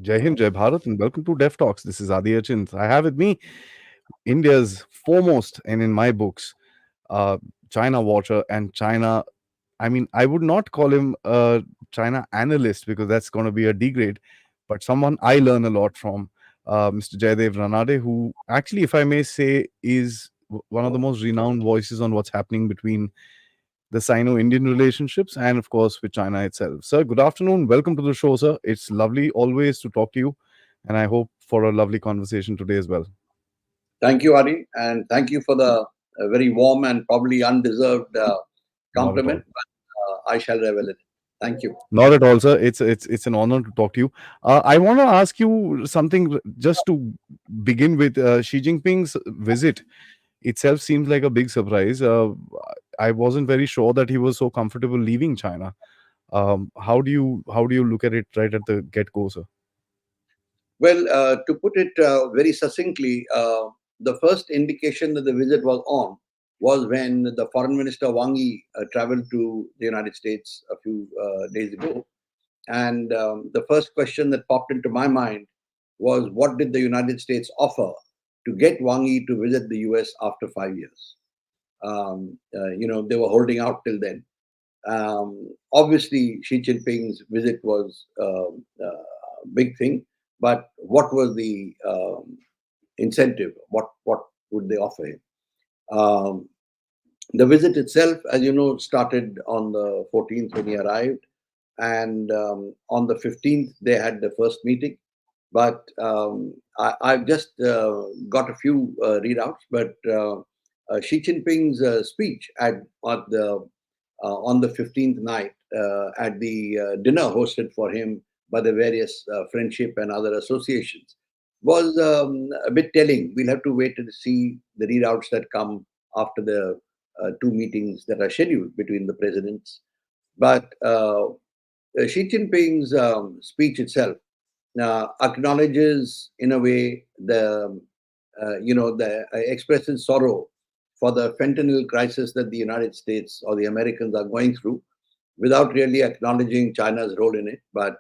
Jai Hind, Jai Bharat, and welcome to Dev Talks. This is Aadi. I have with me India's foremost, and in my books, uh, China watcher and China. I mean, I would not call him a China analyst because that's going to be a degrade, but someone I learn a lot from, Mr. Jayadeva Ranade, who actually, if I may say, is one of the most renowned voices on what's happening between the Sino-Indian relationships and, of course, with China itself. Sir, good afternoon. Welcome to the show, sir. It's lovely always to talk to you, and I hope for a lovely conversation today as well. Thank you, Aadi, and thank you for the very warm and probably undeserved Not at all. compliment, but I shall revel in it. Thank you. Not at all, sir. It's an honor to talk to you. I want to ask you something just to begin with. Xi Jinping's visit itself seems like a big surprise. I wasn't very sure that he was so comfortable leaving China. How do you look at it right at the get go, sir? Well, to put it very succinctly, the first indication that the visit was on was when the Foreign Minister Wang Yi traveled to the United States a few days ago. And the first question that popped into my mind was, what did the United States offer to get Wang Yi to visit the US after 5 years? They were holding out till then. Obviously, Xi Jinping's visit was a big thing, but what was the incentive? What would they offer him? Um, the visit itself, as you know, started on the 14th when he arrived, and on the 15th they had the first meeting. But I've just got a few readouts. But Xi Jinping's speech at the on the 15th night at the dinner hosted for him by the various friendship and other associations was a bit telling. We'll have to wait to see the readouts that come after the two meetings that are scheduled between the presidents. But Xi Jinping's speech itself acknowledges, in a way, the expresses sorrow for the fentanyl crisis that the United States or the Americans are going through, without really acknowledging China's role in it. But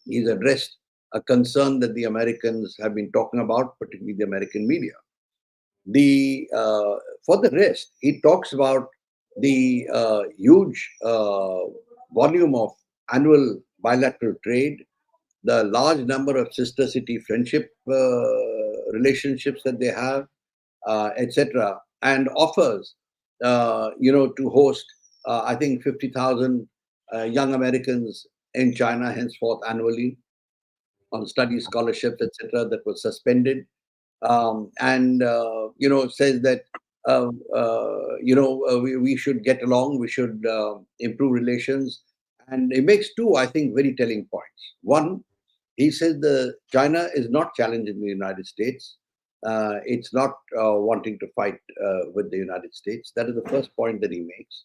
he's addressed a concern that the Americans have been talking about, particularly the American media. The For the rest, he talks about the huge volume of annual bilateral trade, the large number of sister city friendship relationships that they have, etc., and offers, to host, I think, 50,000 young Americans in China henceforth annually on study scholarships, etc., that was suspended, and says that we should get along, we should improve relations, and he makes two, I think, very telling points. One, he says the China is not challenging the United States. It's not wanting to fight with the United States. That is the first point that he makes.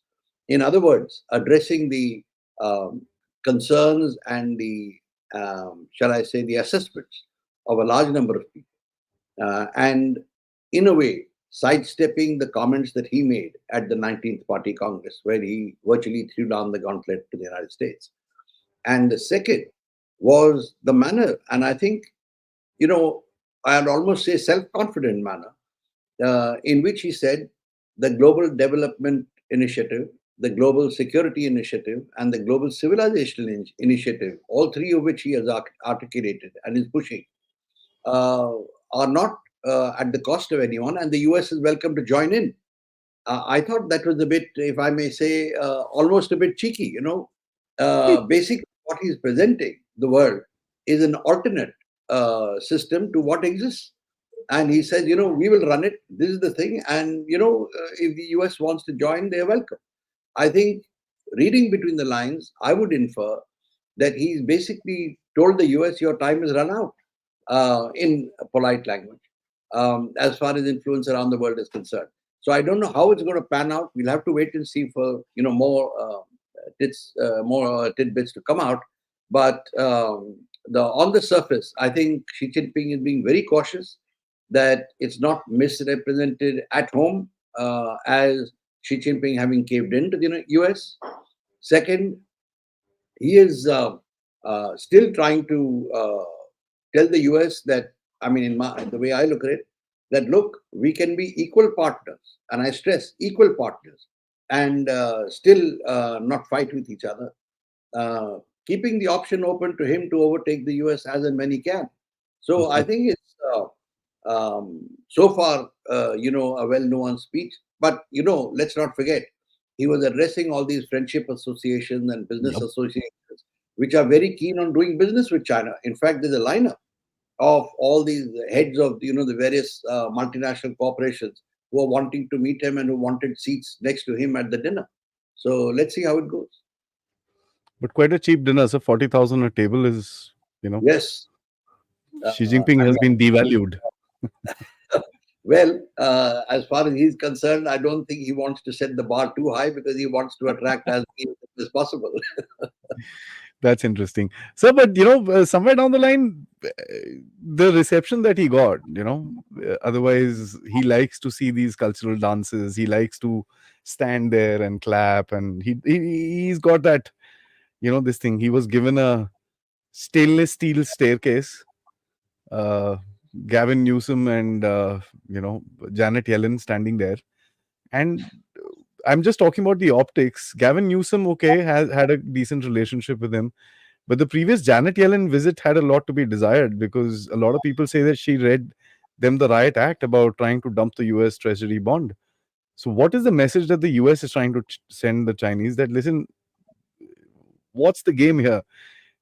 In other words, addressing the um, concerns and the, shall I say, the assessments of a large number of people, and in a way, sidestepping the comments that he made at the 19th Party Congress, where he virtually threw down the gauntlet to the United States. And the second was the manner, and I think, I'd almost say self-confident manner, in which he said the Global Development Initiative, the Global Security Initiative, and the Global Civilization Initiative, all three of which he has articulated and is pushing, uh, are not at the cost of anyone, and the US is welcome to join in. I thought that was a bit, if I may say, almost a bit cheeky. Basically, what he's presenting the world is an alternate system to what exists. And he says, we will run it. This is the thing. And, if the US wants to join, they're welcome. I think, reading between the lines, I would infer that he's basically told the US, your time is run out, in polite language, as far as influence around the world is concerned. So I don't know how it's going to pan out. We'll have to wait and see for more tidbits to come out. But the on the surface, I think Xi Jinping is being very cautious that it's not misrepresented at home as Xi Jinping having caved into the US. Second, he is still trying to tell the US that, I mean, the way I look at it, that look, we can be equal partners, and I stress equal partners, and still not fight with each other, uh, keeping the option open to him to overtake the US as and when he can. So I think it's so far, a well-known speech. But let's not forget, he was addressing all these friendship associations and business Yep. associations, which are very keen on doing business with China. In fact, there's a lineup of all these heads of the various multinational corporations who are wanting to meet him and who wanted seats next to him at the dinner. So let's see how it goes. But quite a cheap dinner. So 40,000 a table is, you know, Yes. Xi Jinping And has been devalued. well, as far as he's concerned, I don't think he wants to set the bar too high because he wants to attract as many as possible. That's interesting. So, but somewhere down the line, the reception that he got, otherwise he likes to see these cultural dances. He likes to stand there and clap, and he's got that, this thing. He was given a stainless steel staircase. Uh, Gavin Newsom and Janet Yellen standing there, and I'm just talking about the optics. Gavin Newsom, okay, has had a decent relationship with him. But the previous Janet Yellen visit had a lot to be desired because a lot of people say that she read them the riot act about trying to dump the US Treasury bond. So, what is the message that the US is trying to send the Chinese that, listen, what's the game here?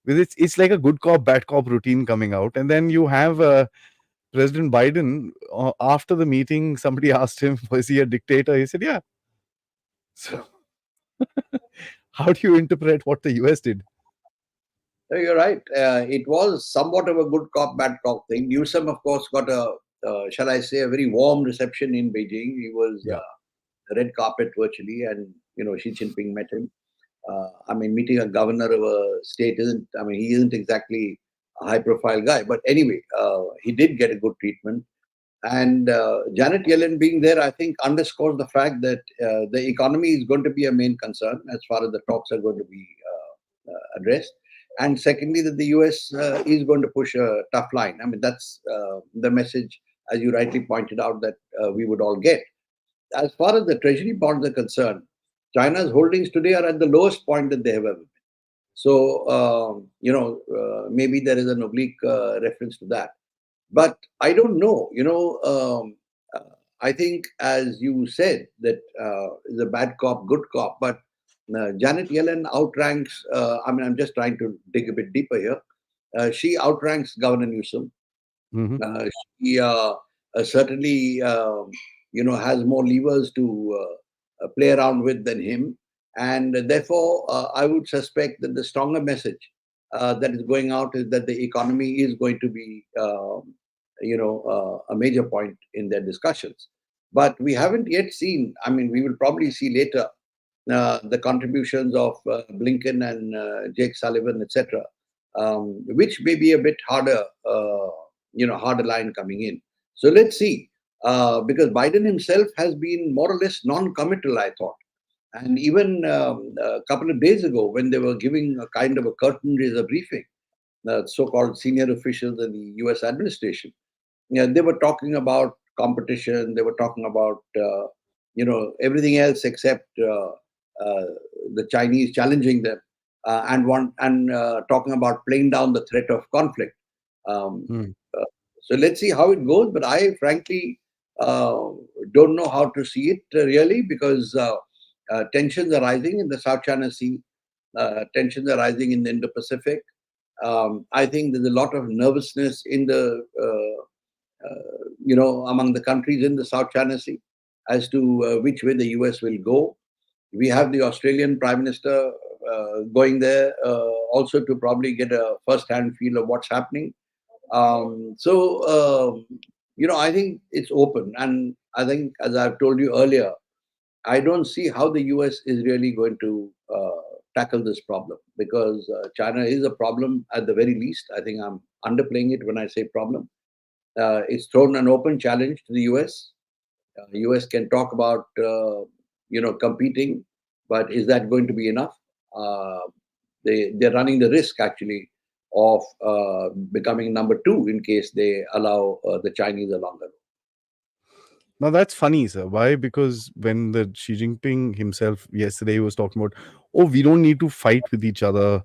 Because it's like a good cop, bad cop routine coming out. And then you have President Biden, after the meeting, somebody asked him, was he a dictator? He said, yeah. So, how do you interpret what the US did? No, you're right. It was somewhat of a good cop, bad cop thing. Newsom, of course, got shall I say, a very warm reception in Beijing. He was Yeah. red carpet virtually, and Xi Jinping met him. I mean, meeting a governor of a state isn't. I mean, he isn't exactly a high-profile guy, but anyway, he did get a good treatment. And Janet Yellen being there, I think, underscores the fact that the economy is going to be a main concern as far as the talks are going to be addressed. And secondly, that the US is going to push a tough line. I mean, that's the message, as you rightly pointed out, that we would all get. As far as the treasury bonds are concerned, China's holdings today are at the lowest point that they have ever been. So, maybe there is an oblique reference to that. But I don't know. I think, as you said, that is a bad cop, good cop. But Janet Yellen outranks. I mean, I'm just trying to dig a bit deeper here. She outranks Governor Newsom. Hmm. Uh, she certainly, has more levers to play around with than him, and therefore, I would suspect that the stronger message that is going out is that the economy is going to be, a major point in their discussions. But we haven't yet seen. I mean, we will probably see later the contributions of Blinken and Jake Sullivan, etc., which may be a bit harder, harder line coming in. So let's see, because Biden himself has been more or less non-committal, I thought. And even a couple of days ago, when they were giving a kind of a curtain raiser briefing, the so-called senior officials in the U.S. administration, they were talking about competition. They were talking about everything else except the Chinese challenging them, and talking about playing down the threat of conflict. Um, Hmm. uh, so let's see how it goes. But I frankly don't know how to see it really, because tensions are rising in the South China Sea. Tensions are rising in the Indo-Pacific. I think there's a lot of nervousness in the among the countries in the South China Sea as to which way the US will go. We have the Australian Prime Minister going there also to probably get a first-hand feel of what's happening. I think it's open, and I think, as I've told you earlier, I don't see how the US is really going to tackle this problem, because China is a problem at the very least. I think I'm underplaying it when I say problem. It's thrown an open challenge to the US. US can talk about competing, but is that going to be enough? They're running the risk, actually, of becoming number two in case they allow the Chinese a longer. Now that's funny, sir. Why? Because when the Xi Jinping himself yesterday was talking about, oh, we don't need to fight with each other.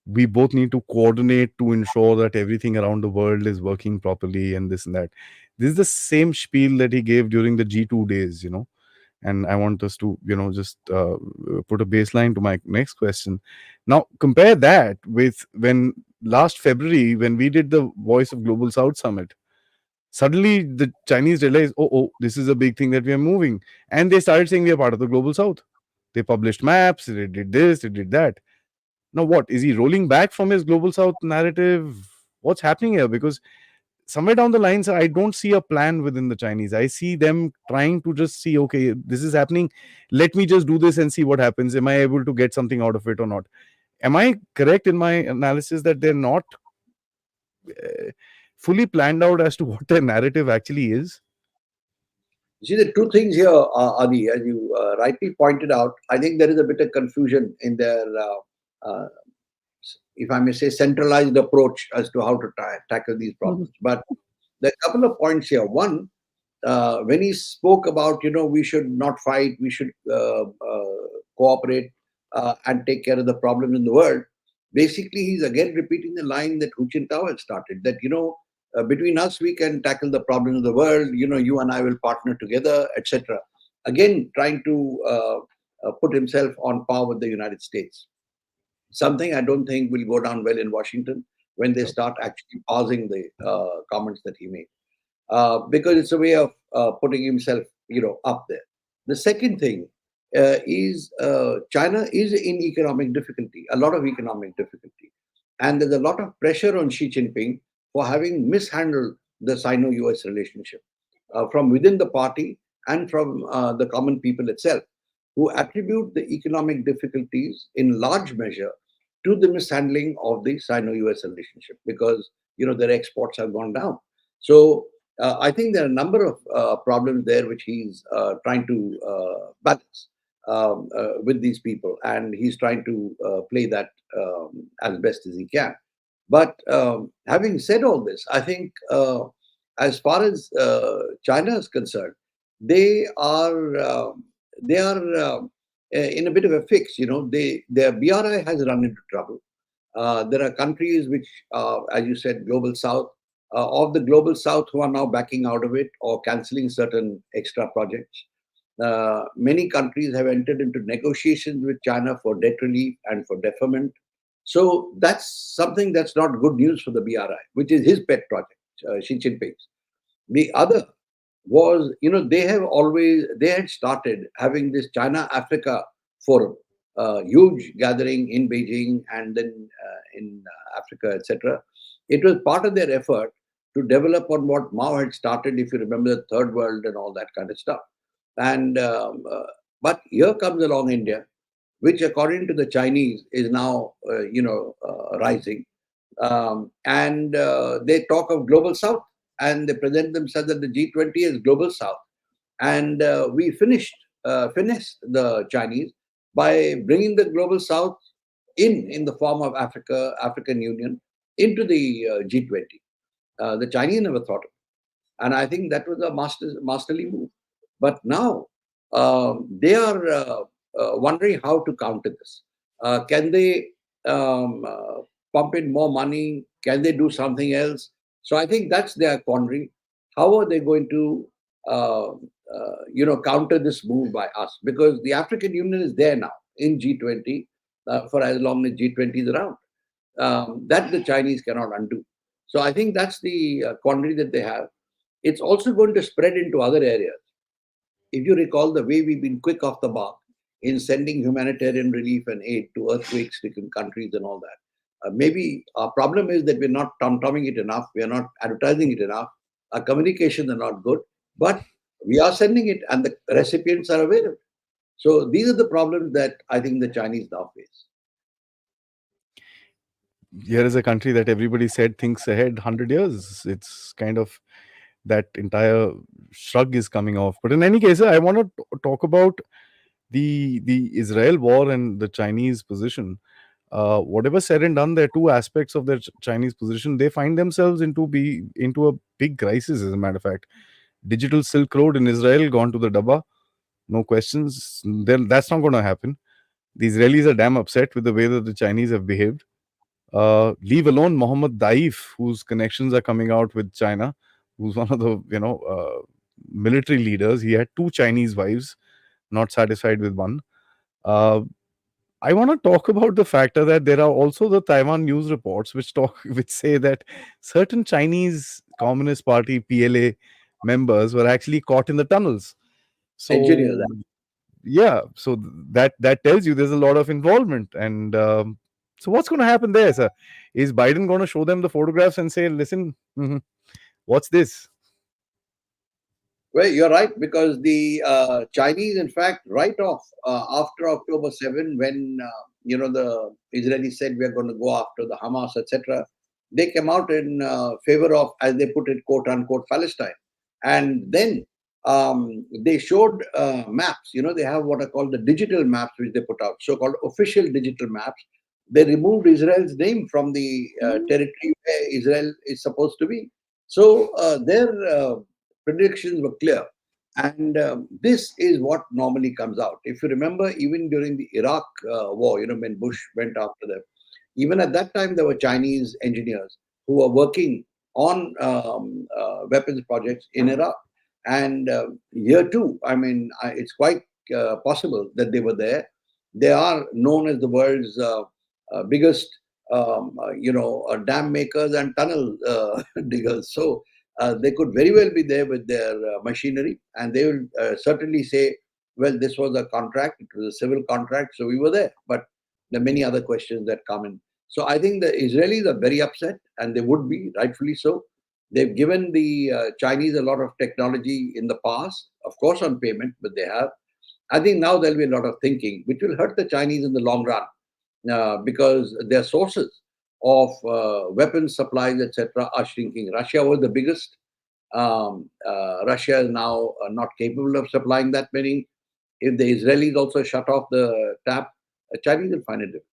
We both need to coordinate to ensure that everything around the world is working properly and this and that. This is the same spiel that he gave during the G2 days, And I want us to, just put a baseline to my next question. Now, compare that with when last February, when we did the Voice of Global South Summit. Suddenly, the Chinese realized, oh, this is a big thing that we are moving. And they started saying we are part of the global south. They published maps, they did this, they did that. Now, what? Is he rolling back from his global south narrative? What's happening here? Because somewhere down the lines, I don't see a plan within the Chinese. I see them trying to just see, okay, this is happening. Let me just do this and see what happens. Am I able to get something out of it or not? Am I correct in my analysis that they're not uh, fully planned out as to what their narrative actually is? See, the two things here, Adi, as you rightly pointed out, I think there is a bit of confusion in their, if I may say, centralized approach as to how to tackle these Mhm. problems. But there are a couple of points here. One, when he spoke about, we should not fight, we should cooperate and take care of the problems in the world. Basically, he's again repeating the line that Hu Jintao had started, that, between us, we can tackle the problems of the world, you and I will partner together, etc. Again, trying to put himself on par with the United States. Something I don't think will go down well in Washington when they start actually pausing the comments that he made, because it's a way of putting himself, up there. The second thing is China is in economic difficulty, a lot of economic difficulty, and there's a lot of pressure on Xi Jinping for having mishandled the Sino-US relationship from within the party and from the common people itself, who attribute the economic difficulties in large measure to the mishandling of the Sino-US relationship, because their exports have gone down. So I think there are a number of problems there which he's trying to balance with these people, and he's trying to play that as best as he can. But having said all this, I think as far as China is concerned, they are in a bit of a fix. Their BRI has run into trouble. There are countries which, as you said, global south, of the global south, who are now backing out of it or cancelling certain extra projects. Many countries have entered into negotiations with China for debt relief and for deferment. So that's something that's not good news for the BRI, which is his pet project, Xi Jinping's. The other was, they had started having this China Africa forum, huge gathering in Beijing and then in Africa, etc. It was part of their effort to develop on what Mao had started, if you remember, the third world and all that kind of stuff. And but here comes along India, which, according to the Chinese, is now rising, and they talk of global South, and they present themselves at the G20 as global South. And we finished the Chinese by bringing the global South in the form of African Union into the G20. The Chinese never thought of it, and I think that was a masterly move. But now they are wondering how to counter this. Can they um, uh, pump in more money? Can they do something else? So I think that's their quandary. How are they going to, counter this move by us? Because the African Union is there now in G20 for as long as G20 is around. That the Chinese cannot undo. So I think that's the quandary that they have. It's also going to spread into other areas. If you recall the way we've been quick off the mark in sending humanitarian relief and aid to earthquake stricken countries and all that, maybe our problem is that we're not tom-tomming it enough, we are not advertising it enough, our communications are not good, but we are sending it and the recipients are aware of it. So these are the problems that I think the Chinese now face. Here is a country that everybody said thinks ahead 100 years. It's kind of that entire shrug is coming off. But in any case, I want to talk about the Israel war and the Chinese position. Whatever said and done, there are two aspects of their Chinese position. They find themselves into a big crisis. As a matter of fact, digital Silk Road in Israel gone to the dabba. No questions. Then that's not going to happen. The Israelis are damn upset with the way that the Chinese have behaved. Leave alone Mohammed Daif, whose connections are coming out with China, who's one of the military leaders. He had two Chinese wives, not satisfied with one. Uh, I want to talk about the factor that there are also the Taiwan news reports which say that certain Chinese Communist Party (PLA) members were actually caught in the tunnels. Engineers. So yeah, so that tells you there's a lot of involvement. And so what's going to happen there, sir? Is Biden going to show them the photographs and say, "Listen, what's this?" Well, you're right, because the Chinese, in fact, right off after October 7, when the Israelis said we are going to go after the Hamas, etc., they came out in favor of, as they put it, quote unquote, Palestine. And then they showed maps. They have what are called the digital maps, which they put out, so-called official digital maps. They removed Israel's name from the territory where Israel is supposed to be. So their predictions were clear. And this is what normally comes out. If you remember, even during the Iraq war, when Bush went after them, even at that time, there were Chinese engineers who were working on weapons projects in Iraq. And here too, I mean, it's quite possible that they were there. They are known as the world's biggest, dam makers and tunnel diggers. So they could very well be there with their machinery, and they will certainly say, well, this was a contract, it was a civil contract, so we were there. But there are many other questions that come in. So I think the Israelis are very upset, and they would be, rightfully so. They've given the Chinese a lot of technology in the past, of course, on payment, but they have. I think now there'll be a lot of thinking, which will hurt the Chinese in the long run, because their sources of weapons supplies, etc., are shrinking. Russia was the biggest. Russia is now not capable of supplying that many. If the Israelis also shut off the tap, Chinese will find it difficult.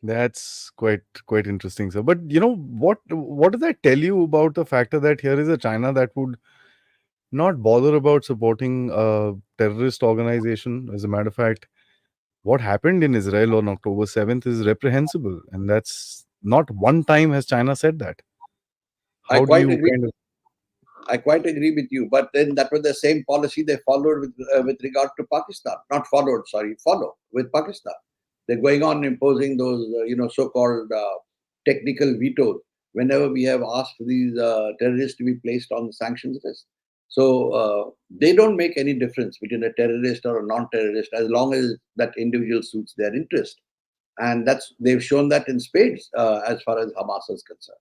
That's quite interesting, sir. But you know what does that tell you about the factor that here is a China that would not bother about supporting a terrorist organization? As a matter of fact, what happened in Israel on October 7th is reprehensible, and that's not one time has China said that. I How do quite you agree. kind of I quite agree with you. But then that was the same policy they followed with regard to Pakistan. Not followed, sorry, follow with Pakistan. They're going on imposing those, so-called technical vetoes whenever we have asked these terrorists to be placed on the sanctions list. So they don't make any difference between a terrorist or a non-terrorist as long as that individual suits their interest. And they've shown that in spades as far as Hamas is concerned.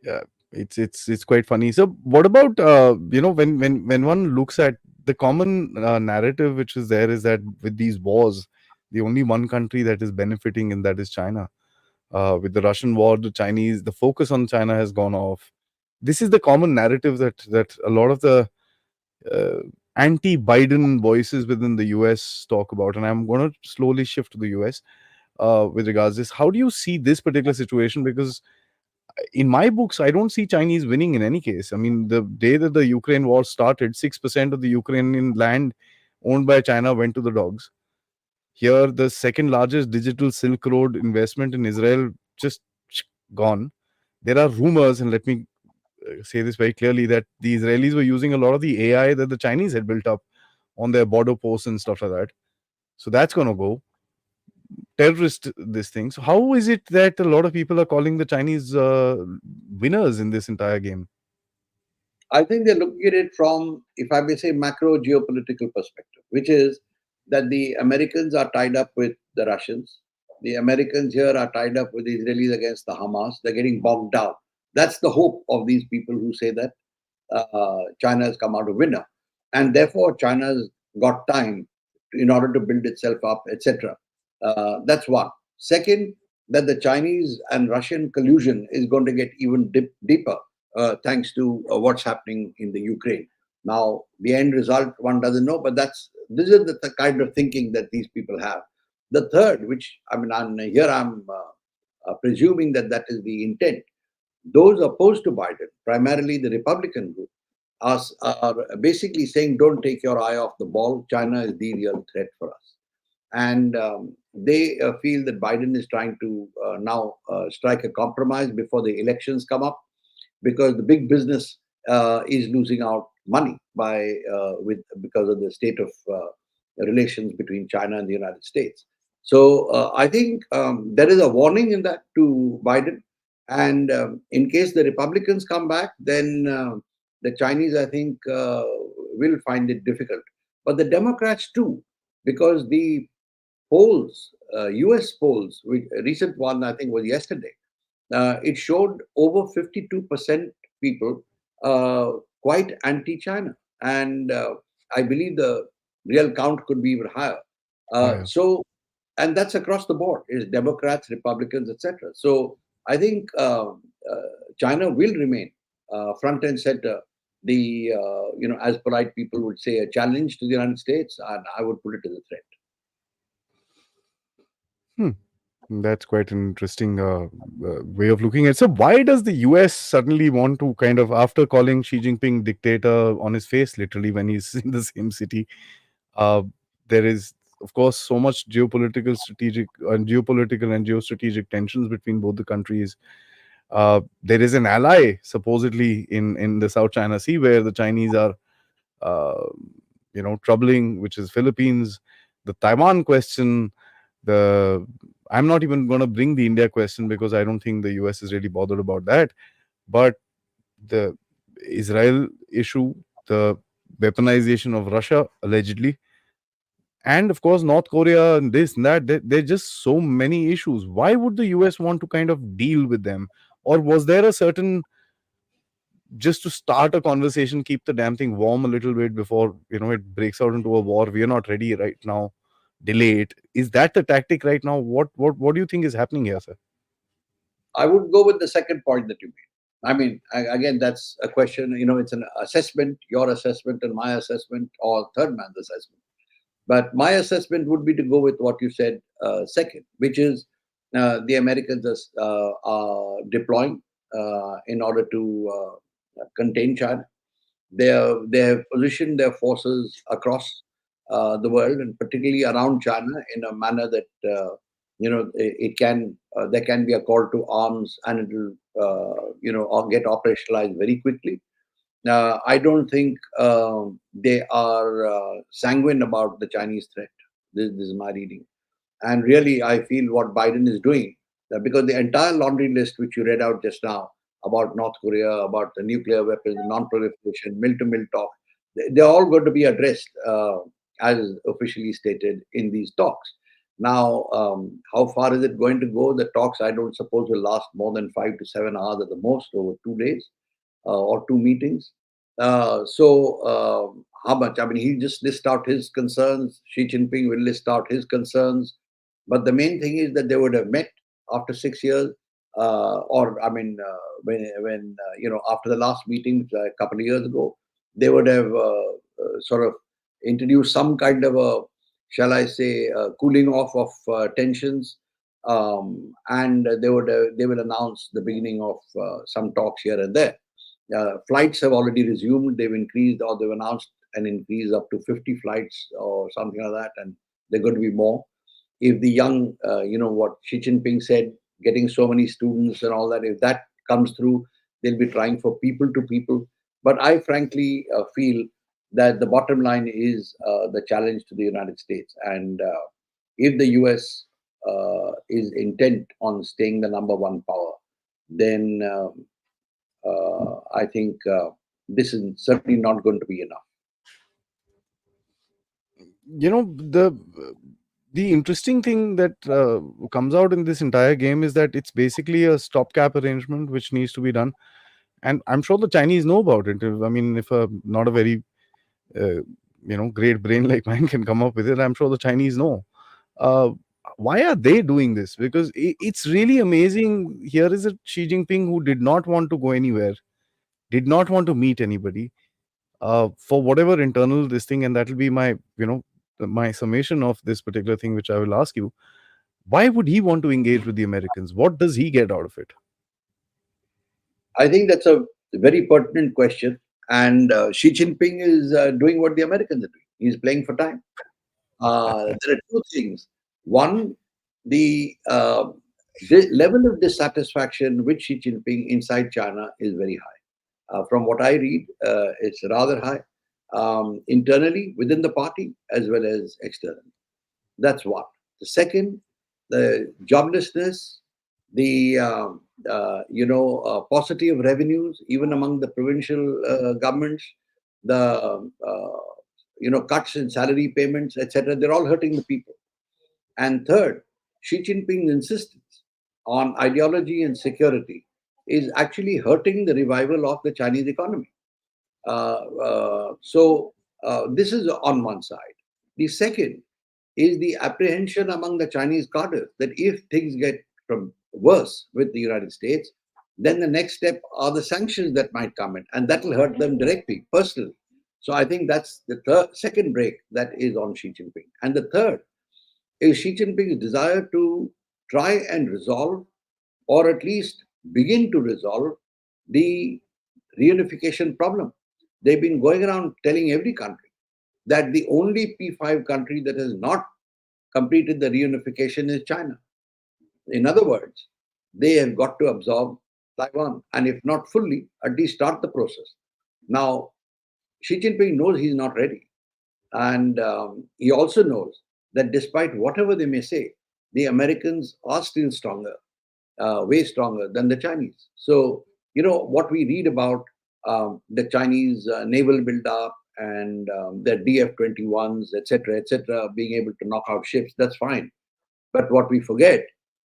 yeah, it's quite funny. So what about when one looks at the common narrative which is there is that with these wars, the only one country that is benefiting and that is China. With the Russian war, the focus on China has gone off. This is the common narrative that a lot of the uh, anti-Biden voices within the US talk about, and I'm going to slowly shift to the US with regards to this. How do you see this particular situation? Because in my books, I don't see Chinese winning in any case. I mean, the day that the Ukraine war started, 6% of the Ukrainian land owned by China went to the dogs. Here, the second largest digital Silk Road investment in Israel just gone. There are rumors, and let me say this very clearly, that the Israelis were using a lot of the AI that the Chinese had built up on their border posts and stuff like that. So that's going to go terrorist this thing. So how is it that a lot of people are calling the Chinese winners in this entire game? I think they're looking at it from, if I may say, macro geopolitical perspective, which is that the Americans are tied up with the Russians. The Americans here are tied up with the Israelis against the Hamas. They're getting bogged down. That's the hope of these people who say that China has come out a winner. And therefore, China's got time in order to build itself up, etc. That's one. Second, that the Chinese and Russian collusion is going to get even deeper thanks to what's happening in the Ukraine. Now, the end result one doesn't know, but this is the kind of thinking that these people have. The third, which I mean, I'm presuming that that is the intent. Those opposed to Biden, primarily the Republican group, are basically saying, don't take your eye off the ball. China is the real threat for us. And they feel that Biden is trying to now strike a compromise before the elections come up, because the big business is losing out money with because of the state of relations between China and the United States. So I think there is a warning in that to Biden, and in case the Republicans come back, then the Chinese, I think, will find it difficult. But the Democrats too, because the polls, U.S. polls, a recent one I think was yesterday, it showed over 52% people quite anti-China, and I believe the real count could be even higher. Higher. So, and that's across the board: is Democrats, Republicans, etc. So, I think China will remain front and center. The as polite people would say, a challenge to the United States, and I would put it as a threat. Hmm. That's quite an interesting way of looking at it. So, why does the US suddenly want to kind of, after calling Xi Jinping dictator on his face, literally, when he's in the same city, uh, there is, of course, so much geopolitical and geostrategic tensions between both the countries. There is an ally supposedly in the South China Sea where the Chinese are, uh, troubling, which is Philippines, the Taiwan question, the I'm not even going to bring the India question because I don't think the US is really bothered about that. But the Israel issue, the weaponization of Russia allegedly, and of course North Korea and this and that. There're just so many issues. Why would the US want to kind of deal with them? Or was there a certain, just to start a conversation, keep the damn thing warm a little bit before it breaks out into a war? We are not ready right now. Delay it. Is that the tactic right now? What do you think is happening here, sir? I would go with the second point that you made. I mean, again, that's a question. It's an assessment, your assessment and my assessment, or third man's assessment. But my assessment would be to go with what you said second, which is the Americans are deploying in order to contain China. They have positioned their forces across the world, and particularly around China, in a manner that it can there can be a call to arms, and it will or get operationalized very quickly. I don't think they are sanguine about the Chinese threat. This is my reading. And really, I feel what Biden is doing, because the entire laundry list which you read out just now about North Korea, about the nuclear weapons, non-proliferation, mill-to-mill talk, they're all going to be addressed as officially stated in these talks. Now, how far is it going to go? The talks, I don't suppose, will last more than 5 to 7 hours at the most, over 2 days or two meetings. How much? I mean, he just list out his concerns. Xi Jinping will list out his concerns. But the main thing is that they would have met after 6 years, or I mean, when after the last meeting a couple of years ago, they would have sort of introduced some kind of a, shall I say, cooling off of tensions, and they will announce the beginning of some talks here and there. Flights have already resumed. They've increased, or they've announced an increase up to 50 flights or something like that, and they're going to be more. If the young, what Xi Jinping said, getting so many students and all that, if that comes through, they'll be trying for people to people. But I frankly feel that the bottom line is the challenge to the United States. And if the US is intent on staying the number one power, then I think this is certainly not going to be enough. you know the interesting thing that comes out in this entire game is that it's basically a stopgap arrangement which needs to be done, and I'm sure the Chinese know about it. I mean, if not a very uh, great brain like mine can come up with it, I'm sure the Chinese know. uh, why are they doing this? Because it's really amazing. Here is a Xi Jinping who did not want to go anywhere, did not want to meet anybody, for whatever internal this thing, and that'll be my my summation of this particular thing, which I will ask you, why would he want to engage with the Americans? What does he get out of it? I think that's a very pertinent question. And Xi Jinping is doing what the Americans are doing. He's playing for time. There are two things. One, the level of dissatisfaction with Xi Jinping inside China is very high. From what I read, it's rather high internally within the party as well as externally. That's one. The second, the joblessness, the paucity of revenues, even among the provincial governments, the cuts in salary payments, etc. They're all hurting the people. And third, Xi Jinping's insistence on ideology and security is actually hurting the revival of the Chinese economy. This is on one side. The second is the apprehension among the Chinese cadres that if things get from worse with the United States, then the next step are the sanctions that might come in, and that will hurt them directly, personally. So I think that's the second break that is on Xi Jinping. And the third is Xi Jinping's desire to try and resolve, or at least begin to resolve, the reunification problem. They've been going around telling every country that the only P5 country that has not completed the reunification is China. In other words, they have got to absorb Taiwan, and if not fully, at least start the process. Now, Xi Jinping knows he's not ready. And he also knows that despite whatever they may say, the Americans are still stronger, way stronger than the Chinese. So, what we read about the Chinese naval build-up and their DF-21s, etc., being able to knock out ships, that's fine. But what we forget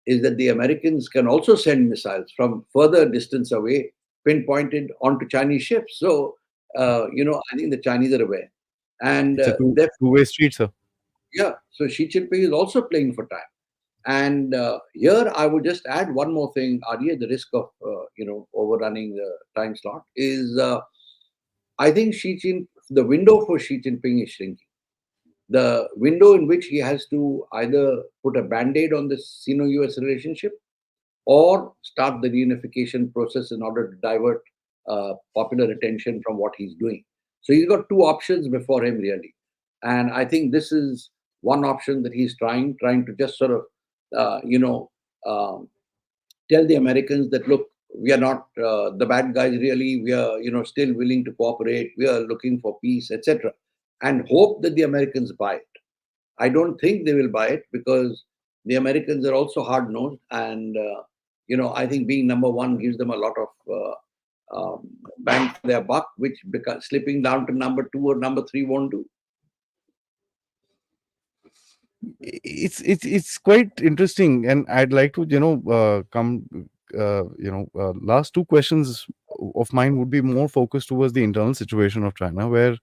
is that the Americans can also send missiles from further distance away, pinpointed onto Chinese ships. So, I think the Chinese are aware. And It's a two-way street, sir. yeah, so Xi Jinping is also playing for time. And here I would just add one more thing, Adi, at the risk of overrunning the time slot, is I think the window for Xi Jinping is shrinking. The window in which he has to either put a band-aid on this Sino-US relationship or start the reunification process in order to divert popular attention from what he's doing. So he's got two options before him, really. And I think this is one option that he's trying to just sort of, um, tell the Americans that, look, we are not the bad guys, really. We are, still willing to cooperate. We are looking for peace, etc. And hope that the Americans buy it. I don't think they will buy it because the Americans are also hard nosed, and I think being number one gives them a lot of bang for their buck, which slipping down to number two or number three won't do. It's quite interesting, and I'd like to come last two questions of mine would be more focused towards the internal situation of China, where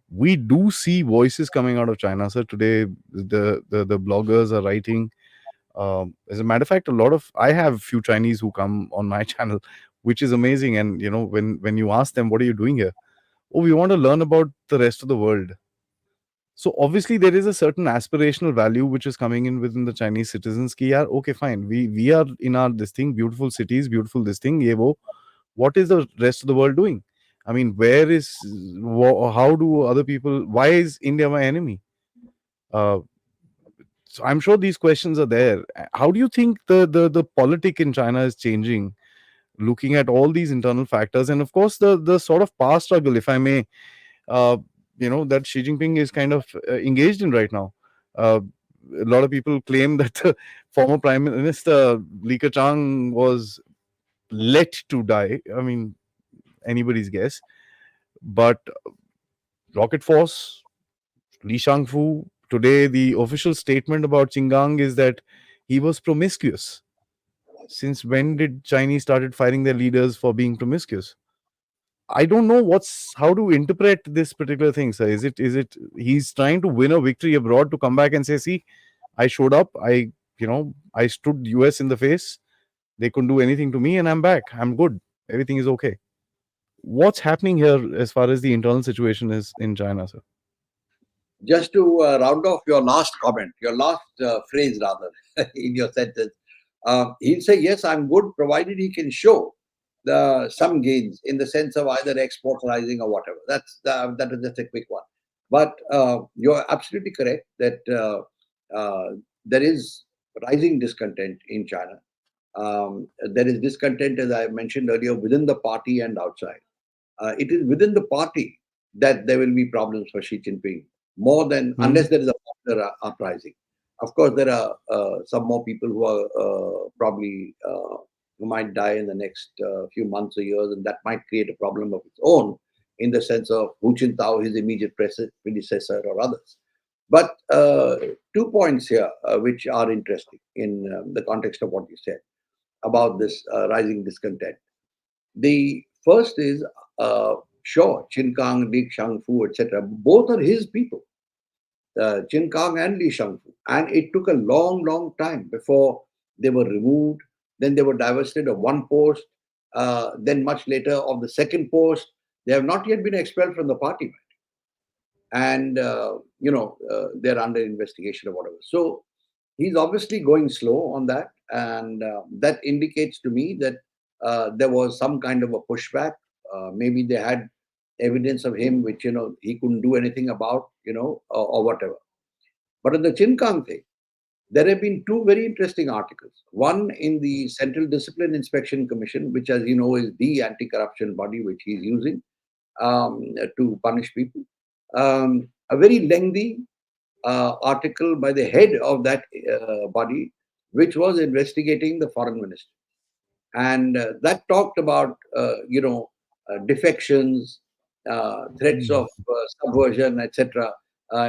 we do see voices coming out of China. So today the bloggers are writing. As a matter of fact, a lot of I have few Chinese who come on my channel, which is amazing. And when you ask them, what are you doing here? Oh, we want to learn about the rest of the world. So obviously there is a certain aspirational value which is coming in within the Chinese citizens. Ki, yaar, okay, fine. We are in our this thing, beautiful cities, beautiful this thing. Ye wo. What is the rest of the world doing? I mean, how do other people? Why is India my enemy? Uh, so I'm sure these questions are there. How do you think the politic in China is changing? Looking at all these internal factors, and of course the sort of power struggle, if I may, uh, that Xi Jinping is kind of engaged in right now. Uh, a lot of people claim that the former Prime Minister Li Keqiang was let to die. I mean, anybody's guess. But Rocket Force, Li Shangfu, today the official statement about Qinggang is that he was promiscuous. Since when did Chinese started firing their leaders for being promiscuous? I don't know how to interpret this particular thing, sir. Is it he's trying to win a victory abroad to come back and say, see, I showed up, I stood US in the face, they couldn't do anything to me, and I'm back. I'm good. Everything is okay. What's happening here as far as the internal situation is in China, sir? just to round off your last comment, your last phrase rather, in your sentence, he'll say, yes, I'm good, provided he can show some gains in the sense of either exports rising or whatever. That is just a quick one. But you're absolutely correct that there is rising discontent in China. There is discontent, as I mentioned earlier, within the party and outside. It is within the party that there will be problems for Xi Jinping, more than Hmm. unless there is a popular uprising. Of course, there are some more people who are probably who might die in the next few months or years, and that might create a problem of its own in the sense of Hu Jintao, his immediate predecessor, or others. But 2 points here which are interesting in the context of what you said about this rising discontent. The first is, sure, Qin Kang, Li Shangfu, etc. Both are his people, Qin Kang and Li Shangfu. And it took a long, long time before they were removed. Then they were divested of one post. Then much later of the second post. They have not yet been expelled from the party. And, they're under investigation or whatever. So he's obviously going slow on that. And that indicates to me that there was some kind of a pushback. Maybe they had evidence of him which he couldn't do anything about, or whatever. But on the Chinkang thing, there have been two very interesting articles. One in the Central Discipline Inspection Commission, which, as you know, is the anti-corruption body which he's using to punish people. A very lengthy article by the head of that body, which was investigating the foreign minister, and that talked about defections, threats of subversion, etc.,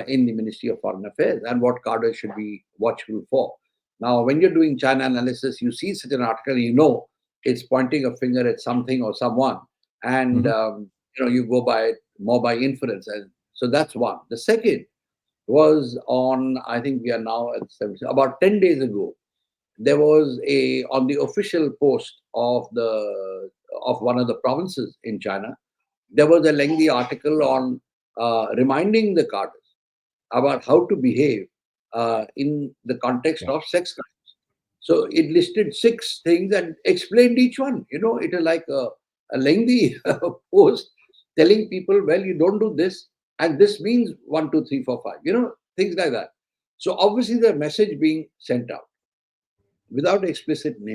in the Ministry of Foreign Affairs, and what cadres should be watchful for. Now, when you're doing China analysis, you see such an article, it's pointing a finger at something or someone, and Hmm. you go by it more by inference, and so that's one. The second was on, I think we are now at about 10 days ago, there was a on the official post of one of the provinces in China, there was a lengthy article on reminding the cadres about how to behave in the context Yeah. of sex crimes. So it listed six things and explained each one. It is like a lengthy post telling people, well, you don't do this, and this means one, two, three, four, five. Things like that. So obviously, the message being sent out without explicitly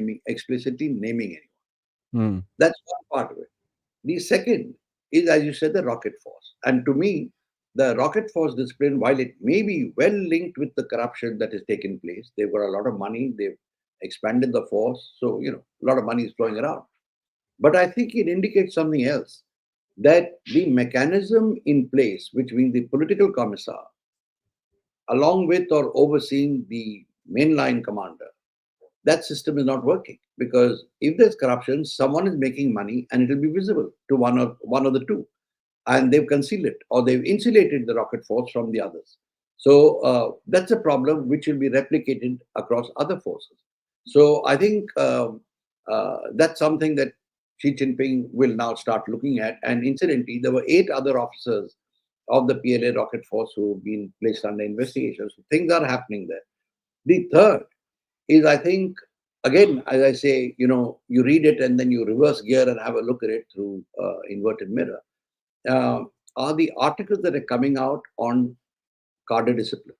naming anyone. Hmm. That's one part of it. The second is, as you said, the rocket force. And to me, the rocket force discipline, while it may be well linked with the corruption that has taken place, they've got a lot of money, they've expanded the force, so a lot of money is flowing around. But I think it indicates something else, that the mechanism in place between the political commissar, along with or overseeing the mainline commander, that system is not working, because if there's corruption, someone is making money and it will be visible to one of the two, and they've concealed it or they've insulated the rocket force from the others. So that's a problem which will be replicated across other forces. So I think that's something that Xi Jinping will now start looking at. And incidentally, there were 8 other officers of the PLA rocket force who've been placed under investigation. So things are happening there. The third is, I think, again, as I say, you read it and then you reverse gear and have a look at it through inverted mirror, uh, are the articles that are coming out on cadre discipline,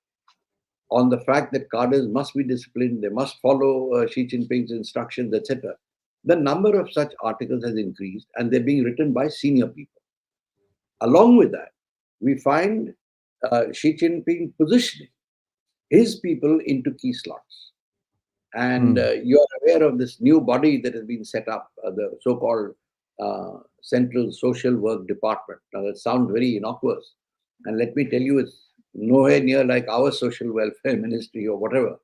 on the fact that cadres must be disciplined, they must follow Xi Jinping's instructions, etc. The number of such articles has increased, and they're being written by senior people. Along with that, we find Xi Jinping positioning his people into key slots. And Hmm. you are aware of this new body that has been set up, the so-called Central Social Work Department. Now, that sounds very innocuous. And let me tell you, it's nowhere near like our social welfare ministry or whatever.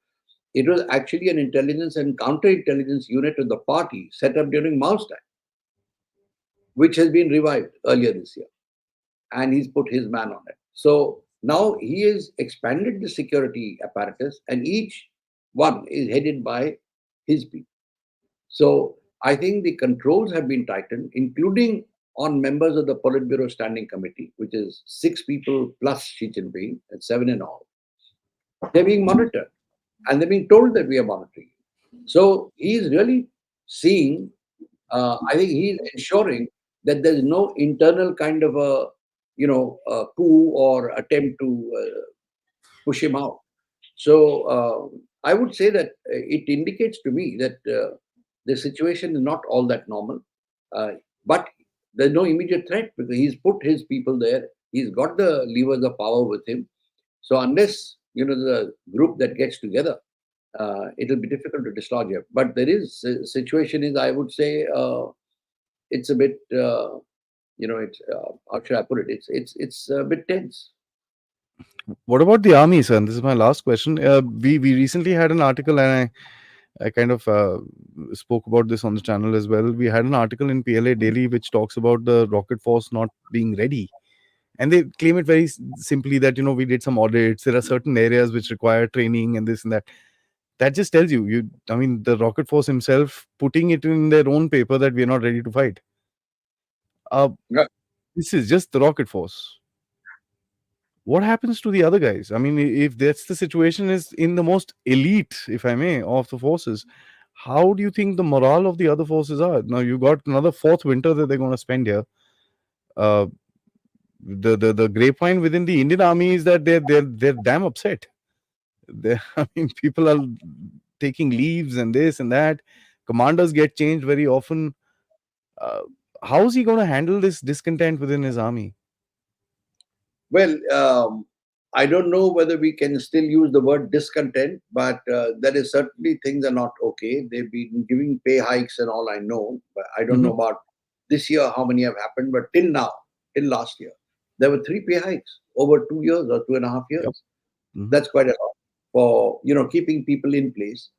It was actually an intelligence and counterintelligence unit of the party set up during Mao's time, which has been revived earlier this year. And he's put his man on it. So now he has expanded the security apparatus, and each one is headed by his people. So I think the controls have been tightened, including on members of the Politburo Standing Committee, which is 6 people plus Xi Jinping, and 7 in all. They're being monitored, and they're being told that we are monitoring. So he's really seeing. I think he's ensuring that there's no internal kind of a coup or attempt to push him out. So I would say that it indicates to me that the situation is not all that normal, uh, but there's no immediate threat because he's put his people there. He's got the levers of power with him. So unless the group that gets together, it'll be difficult to dislodge him. But there is situation is, I would say, it's a bit it's how should I put it? It's a bit tense. What about the army, sir? And this is my last question. We recently had an article, and I kind of spoke about this on the channel as well. We had an article in PLA Daily which talks about the rocket force not being ready, and they claim it very simply that we did some audits. There are certain areas which require training and this and that. That just tells you. I mean, the rocket force himself putting it in their own paper that we are not ready to fight. Uh, Yeah. this is just the rocket force. What happens to the other guys? I mean, if that's the situation, is in the most elite, if I may, of the forces, how do you think the morale of the other forces are? Now you got another fourth winter that they're going to spend here. Uh, the grapevine within the Indian army is that they're damn upset. I mean, people are taking leaves and this and that. Commanders get changed very often. Uh, how is he going to handle this discontent within his army? Well, I don't know whether we can still use the word discontent, but there is certainly things are not okay. They've been giving pay hikes and all. I know, but I don't know Hmm. about this year how many have happened. But till now, till last year, there were 3 pay hikes over 2 years or 2.5 years. Yep. Hmm. That's quite a lot for keeping people in place.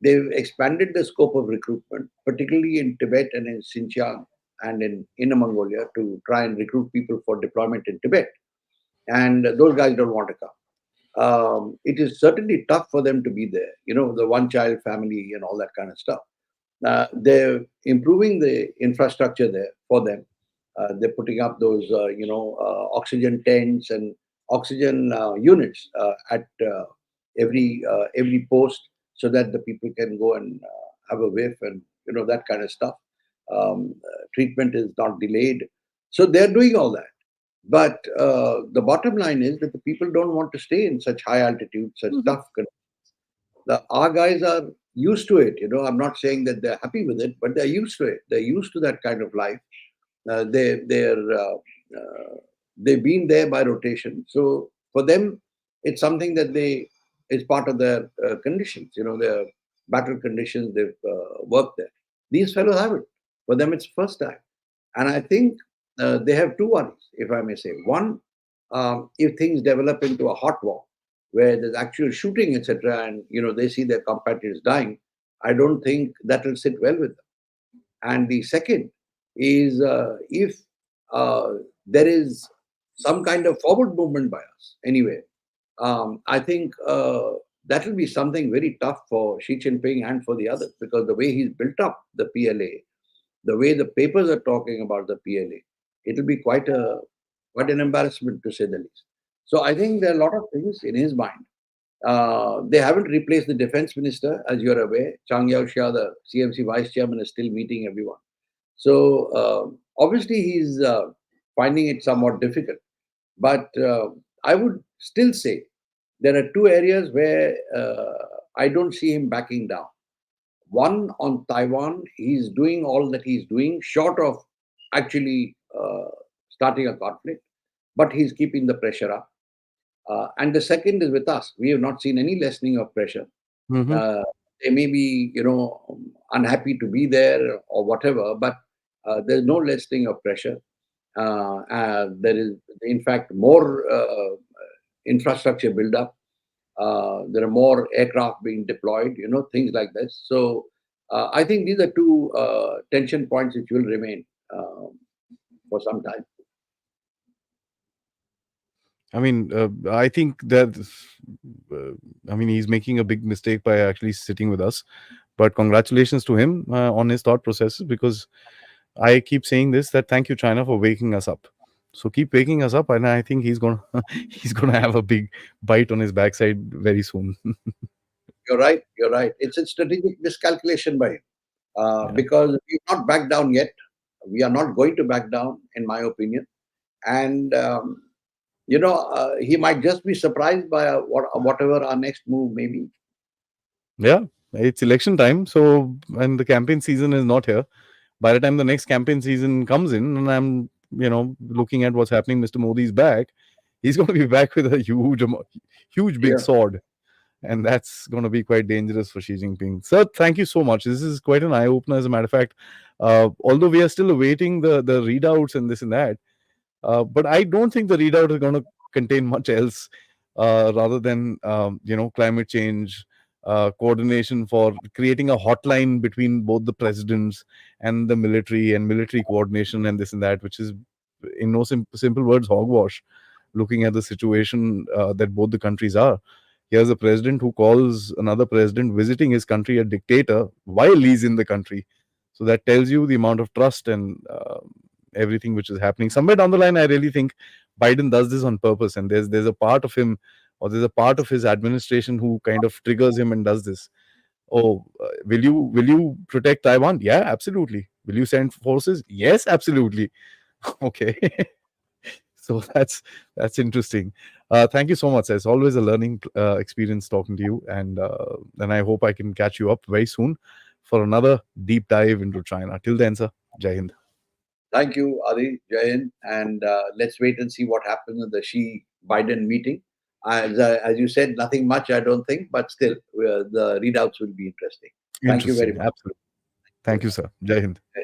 They've expanded the scope of recruitment, particularly in Tibet and in Xinjiang and in Inner Mongolia, to try and recruit people for deployment in Tibet. And those guys don't want to come. It is certainly tough for them to be there. The one-child family and all that kind of stuff. They're improving the infrastructure there for them. They're putting up those, oxygen tents and oxygen units at every post, so that the people can go and have a whiff and that kind of stuff. Treatment is not delayed, so they're doing all that. But the bottom line is that the people don't want to stay in such high altitude, such Hmm. tough conditions. Our guys are used to it. I'm not saying that they're happy with it, but they're used to it. They're used to that kind of life. They've been there by rotation. So for them, it's something that is part of their conditions. Their battle conditions. They've worked there. These fellows haven't. For them, it's first time. And I think they have two worries, if I may say. One, if things develop into a hot war where there's actual shooting, etc., and they see their competitors dying, I don't think that will sit well with them. And the second is if uh, there is some kind of forward movement by us anyway, I think that will be something very tough for Xi Jinping and for the others, because the way he's built up the PLA, the way the papers are talking about the PLA, it'll be quite an embarrassment to say the least. So I think there are a lot of things in his mind. They haven't replaced the defense minister, as you're aware. Chang Yao-shia, the CMC vice chairman, is still meeting everyone. So obviously he's finding it somewhat difficult. But I would still say there are two areas where I don't see him backing down. One, on Taiwan, he's doing all that he's doing, short of actually starting a conflict, but he's keeping the pressure up. And the second is with us. We have not seen any lessening of pressure. Hmm. Uh, they may be, unhappy to be there or whatever, but there's no lessening of pressure. There is, in fact, more infrastructure build up. There are more aircraft being deployed, things like this. So I think these are two tension points which will remain for some time. I mean, I think that uh, I mean he's making a big mistake by actually sitting with us. But congratulations to him on his thought processes, because I keep saying this, that thank you China for waking us up. So keep waking us up, and I think he's gonna he's gonna have a big bite on his backside very soon. You're right. You're right. It's a strategic miscalculation by him Yeah. because we've not backed down yet. We are not going to back down, in my opinion. And he might just be surprised by whatever our next move may be. Yeah, it's election time, so and the campaign season is not here. By the time the next campaign season comes in, and I'm looking at what's happening, Mr. Modi's back. He's going to be back with a huge big Yeah. sword, and that's going to be quite dangerous for Xi Jinping. Sir, thank you so much. This is quite an eye opener, as a matter of fact. Although we are still awaiting the readouts and this and that, but I don't think the readout is going to contain much else rather than climate change, coordination for creating a hotline between both the presidents and the military, and military coordination and this and that, which is in no simple words hogwash. Looking at the situation that both the countries are, here's a president who calls another president visiting his country a dictator while he's in the country. So that tells you the amount of trust and everything which is happening. Somewhere down the line, I really think Biden does this on purpose, and there's a part of him, or there's a part of his administration who kind of triggers him and does this. Oh, will you protect Taiwan? Yeah, absolutely. Will you send forces? Yes, absolutely. Okay. So that's interesting. Thank you so much. It's always a learning experience talking to you, and I hope I can catch you up very soon for another deep dive into China. Till then, sir, Jai Hind. Thank you, Adi, Jayan. And let's wait and see what happens in the Xi Biden meeting. As you said, nothing much, I don't think, but still, the readouts will be interesting. Thank you very Interesting, much. absolutely. Thank Thank you, sir. Jai Hind. you.